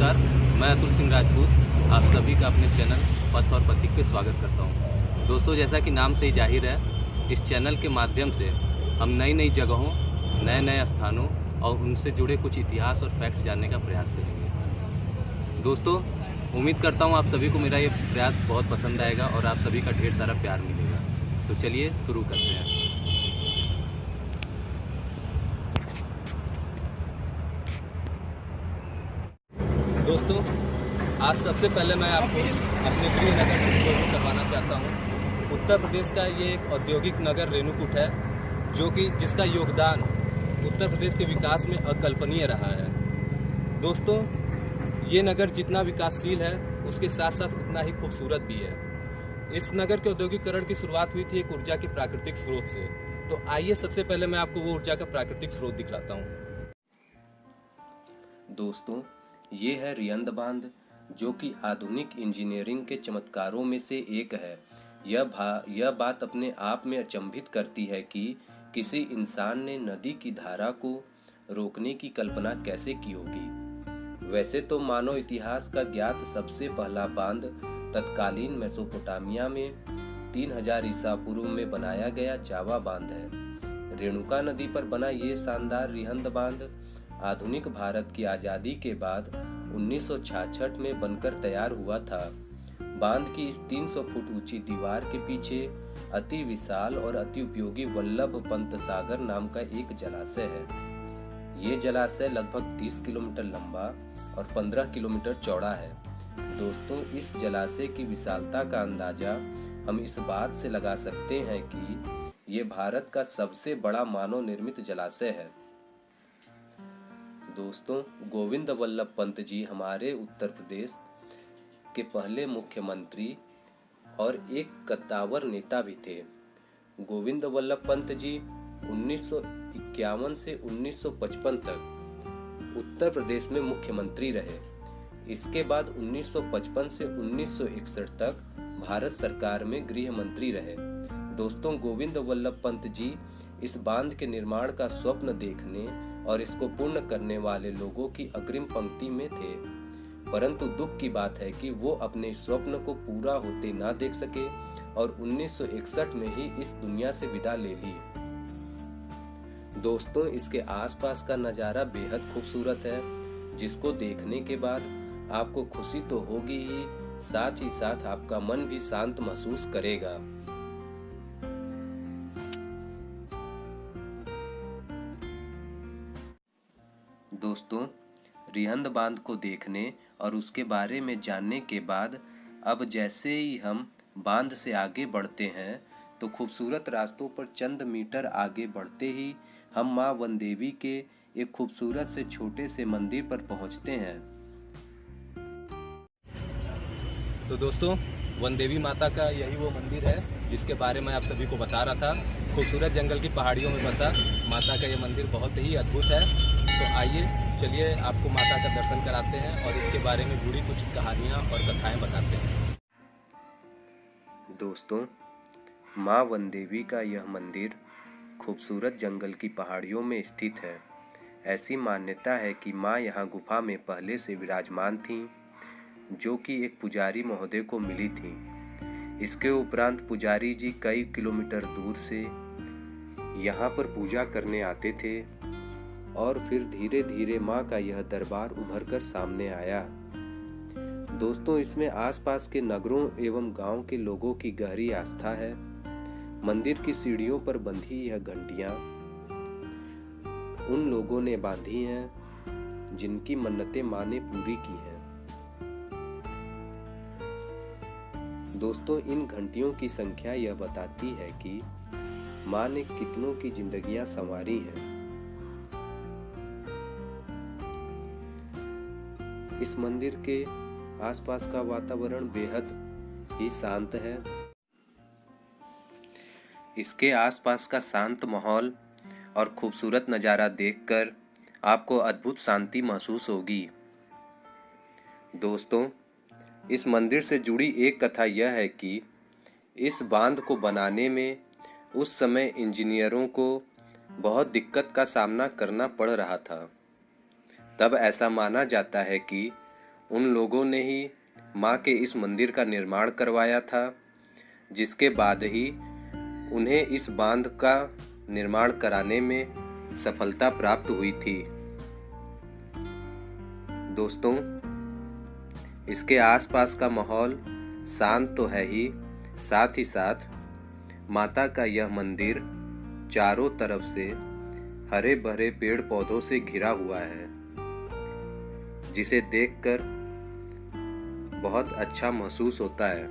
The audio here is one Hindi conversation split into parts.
नमस्कार, मैं अतुल सिंह राजपूत आप सभी का अपने चैनल पथ और प्रतीक पे स्वागत करता हूँ। दोस्तों, जैसा कि नाम से ही जाहिर है, इस चैनल के माध्यम से हम नई नई जगहों, नए नए स्थानों और उनसे जुड़े कुछ इतिहास और फैक्ट जानने का प्रयास करेंगे। दोस्तों, उम्मीद करता हूँ आप सभी को मेरा ये प्रयास बहुत पसंद आएगा और आप सभी का ढेर सारा प्यार मिलेगा। तो चलिए शुरू करते हैं। दोस्तों, आज सबसे पहले मैं आपको अपने गृह नगर से रूबरू करवाना चाहता हूँ। उत्तर प्रदेश का ये एक औद्योगिक नगर रेणुकूट है, जो कि जिसका योगदान उत्तर प्रदेश के विकास में अकल्पनीय रहा है। दोस्तों, ये नगर जितना विकासशील है, उसके साथ साथ उतना ही खूबसूरत भी है। इस नगर के औद्योगिकरण की शुरुआत हुई थी एक ऊर्जा के प्राकृतिक स्रोत से। तो आइए सबसे पहले मैं आपको वो ऊर्जा का प्राकृतिक स्रोत दिखलाता हूँ। दोस्तों, ये है रियंद बांध, जो कि आधुनिक इंजीनियरिंग के चमत्कारों में से एक है। यह बात अपने आप में अचंभित करती है कि किसी इंसान ने नदी की धारा को रोकने की कल्पना कैसे की होगी। वैसे तो मानव इतिहास का ज्ञात सबसे पहला बांध तत्कालीन मेसोपोटामिया में 3000 ईसा पूर्व में बनाया गया जावा बांध है। रेणुका नदी पर बना ये शानदार रिहंद बांध आधुनिक भारत की आज़ादी के बाद 1966 में बनकर तैयार हुआ था। बांध की इस 300 फुट ऊंची दीवार के पीछे अति विशाल और अति उपयोगी वल्लभ पंत सागर नाम का एक जलाशय है। ये जलाशय लगभग 30 किलोमीटर लंबा और 15 किलोमीटर चौड़ा है। दोस्तों, इस जलाशय की विशालता का अंदाजा हम इस बात से लगा सकते हैं कि ये भारत का सबसे बड़ा मानव निर्मित जलाशय है। दोस्तों, गोविंद वल्लभ पंत जी हमारे उत्तर प्रदेश के पहले मुख्यमंत्री और एक कद्दावर नेता भी थे। गोविंद वल्लभ पंत जी 1951 से 1955 तक उत्तर प्रदेश में मुख्यमंत्री रहे। इसके बाद 1955 से 1961 तक भारत सरकार में गृह मंत्री रहे। दोस्तों, गोविंद वल्लभ पंत जी इस बांध के निर्माण का स्वप्न देखने और इसको पूर्ण करने वाले लोगों की अग्रिम पंक्ति में थे, परंतु दुख की बात है कि वो अपने स्वप्न को पूरा होते ना देख सके और 1961 में ही इस दुनिया से विदा ले ली। दोस्तों, इसके आसपास का नज़ारा बेहद खूबसूरत है, जिसको देखने के बाद आपको खुशी तो होगी ही, साथ ही साथ आपका मन भी शांत महसूस करेगा। दोस्तों, रिहंद बांध को देखने और उसके बारे में जानने के बाद अब जैसे ही हम बांध से आगे बढ़ते हैं तो खूबसूरत रास्तों पर चंद मीटर आगे बढ़ते ही हम माँ वन देवी के एक खूबसूरत से छोटे से मंदिर पर पहुँचते हैं। तो दोस्तों, वन देवी माता का यही वो मंदिर है जिसके बारे में आप सभी को बता रहा था। खूबसूरत जंगल की पहाड़ियों में बसा माता का ये मंदिर बहुत ही अद्भुत है। तो आइए चलिए आपको माता का दर्शन कराते हैं और इसके बारे में जुड़ी कुछ कहानियाँ और कथाएं बताते हैं। दोस्तों, माँ वन देवी का यह मंदिर खूबसूरत जंगल की पहाड़ियों में स्थित है। ऐसी मान्यता है कि माँ यहाँ गुफा में पहले से विराजमान थीं, जो कि एक पुजारी महोदय को मिली थी। इसके उपरांत पुजारी जी कई किलोमीटर दूर से यहाँ पर पूजा करने आते थे और फिर धीरे धीरे माँ का यह दरबार उभर कर सामने आया। दोस्तों, इसमें आसपास के नगरों एवं गांव के लोगों की गहरी आस्था है। मंदिर की सीढ़ियों पर बंधी यह घंटियां उन लोगों ने बांधी हैं जिनकी मन्नतें माँ ने पूरी की हैं। दोस्तों, इन घंटियों की संख्या यह बताती है कि माँ ने कितनों की जिंदगियां संवारी हैं। इस मंदिर के आसपास का वातावरण बेहद ही शांत है। इसके आसपास का शांत माहौल और खूबसूरत नज़ारा देखकर आपको अद्भुत शांति महसूस होगी। दोस्तों, इस मंदिर से जुड़ी एक कथा यह है कि इस बांध को बनाने में उस समय इंजीनियरों को बहुत दिक्कत का सामना करना पड़ रहा था। तब ऐसा माना जाता है कि उन लोगों ने ही माँ के इस मंदिर का निर्माण करवाया था, जिसके बाद ही उन्हें इस बांध का निर्माण कराने में सफलता प्राप्त हुई थी। दोस्तों, इसके आसपास का माहौल शांत तो है ही, साथ ही साथ माता का यह मंदिर चारों तरफ से हरे भरे पेड़ पौधों से घिरा हुआ है, जिसे देखकर बहुत अच्छा महसूस होता है।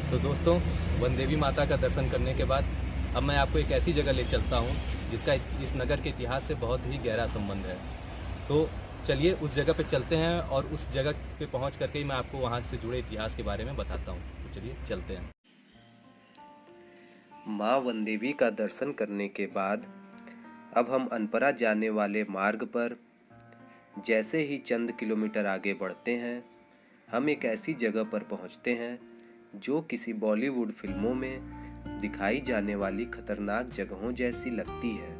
तो दोस्तों, वन देवी माता का दर्शन करने के बाद अब मैं आपको एक ऐसी जगह ले चलता हूँ जिसका इस नगर के इतिहास से बहुत ही गहरा संबंध है। तो चलिए उस जगह पे चलते हैं और उस जगह पे पहुँच करके ही मैं आपको वहाँ से जुड़े इतिहास के बारे में बताता हूँ। तो चलिए चलते हैं। माँ वन देवी का दर्शन करने के बाद अब हम अनपरा जाने वाले मार्ग पर जैसे ही चंद किलोमीटर आगे बढ़ते हैं, हम एक ऐसी जगह पर पहुंचते हैं जो किसी बॉलीवुड फिल्मों में दिखाई जाने वाली खतरनाक जगहों जैसी लगती है।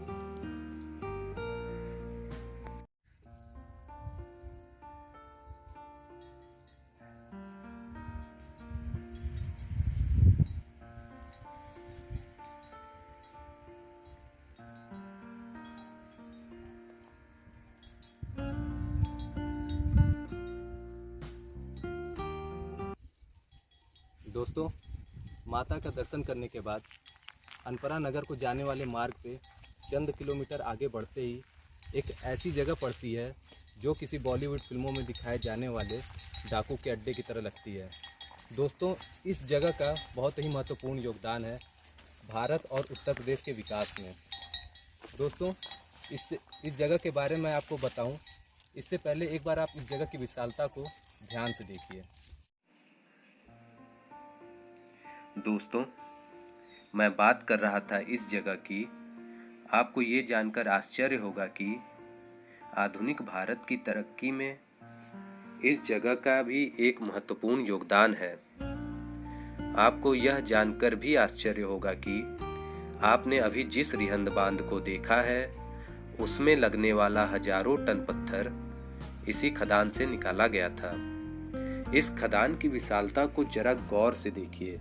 दोस्तों, माता का दर्शन करने के बाद अनपरा नगर को जाने वाले मार्ग पे चंद किलोमीटर आगे बढ़ते ही एक ऐसी जगह पड़ती है जो किसी बॉलीवुड फिल्मों में दिखाए जाने वाले डाकू के अड्डे की तरह लगती है। दोस्तों, इस जगह का बहुत ही महत्वपूर्ण योगदान है भारत और उत्तर प्रदेश के विकास में। दोस्तों, इस जगह के बारे में आपको बताऊं, इससे पहले एक बार आप इस जगह की विशालता को ध्यान से देखिए। दोस्तों, मैं बात कर रहा था इस जगह की। आपको ये जानकर आश्चर्य होगा कि आधुनिक भारत की तरक्की में इस जगह का भी एक महत्वपूर्ण योगदान है। आपको यह जानकर भी आश्चर्य होगा कि आपने अभी जिस रिहंद बांध को देखा है, उसमें लगने वाला हजारों टन पत्थर इसी खदान से निकाला गया था। इस खदान की विशालता को जरा गौर से देखिए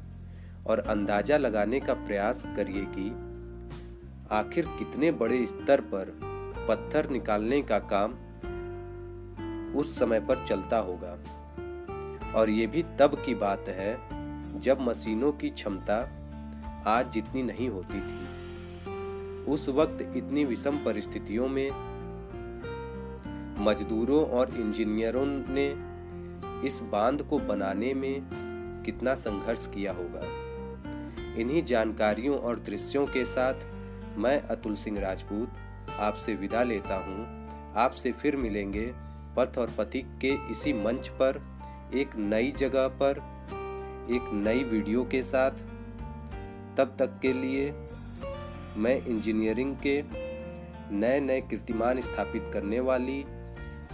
और अंदाजा लगाने का प्रयास करिए कि आखिर कितने बड़े स्तर पर पत्थर निकालने का काम उस समय पर चलता होगा। और ये भी तब की बात है जब मशीनों की क्षमता आज जितनी नहीं होती थी। उस वक्त इतनी विषम परिस्थितियों में मजदूरों और इंजीनियरों ने इस बांध को बनाने में कितना संघर्ष किया होगा। इन्हीं जानकारियों और दृश्यों के साथ मैं अतुल सिंह राजपूत आपसे विदा लेता हूँ। आपसे फिर मिलेंगे पथ और पथिक के इसी मंच पर, एक नई जगह पर, एक नई वीडियो के साथ। तब तक के लिए मैं इंजीनियरिंग के नए नए कीर्तिमान स्थापित करने वाली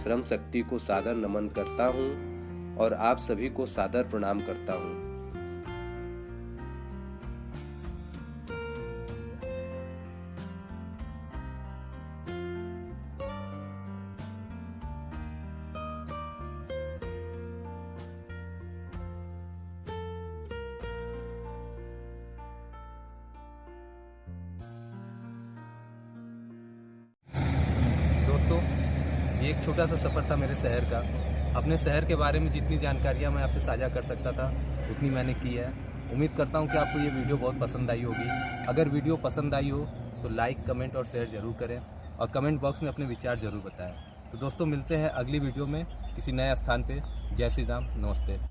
श्रम शक्ति को सादर नमन करता हूँ और आप सभी को सादर प्रणाम करता हूँ। ये एक छोटा सा सफ़र था मेरे शहर का। अपने शहर के बारे में जितनी जानकारियाँ मैं आपसे साझा कर सकता था उतनी मैंने की है। उम्मीद करता हूँ कि आपको ये वीडियो बहुत पसंद आई होगी। अगर वीडियो पसंद आई हो तो लाइक, कमेंट और शेयर ज़रूर करें और कमेंट बॉक्स में अपने विचार ज़रूर बताएं। तो दोस्तों, मिलते हैं अगली वीडियो में किसी नए स्थान पे। जय श्री राम, नमस्ते।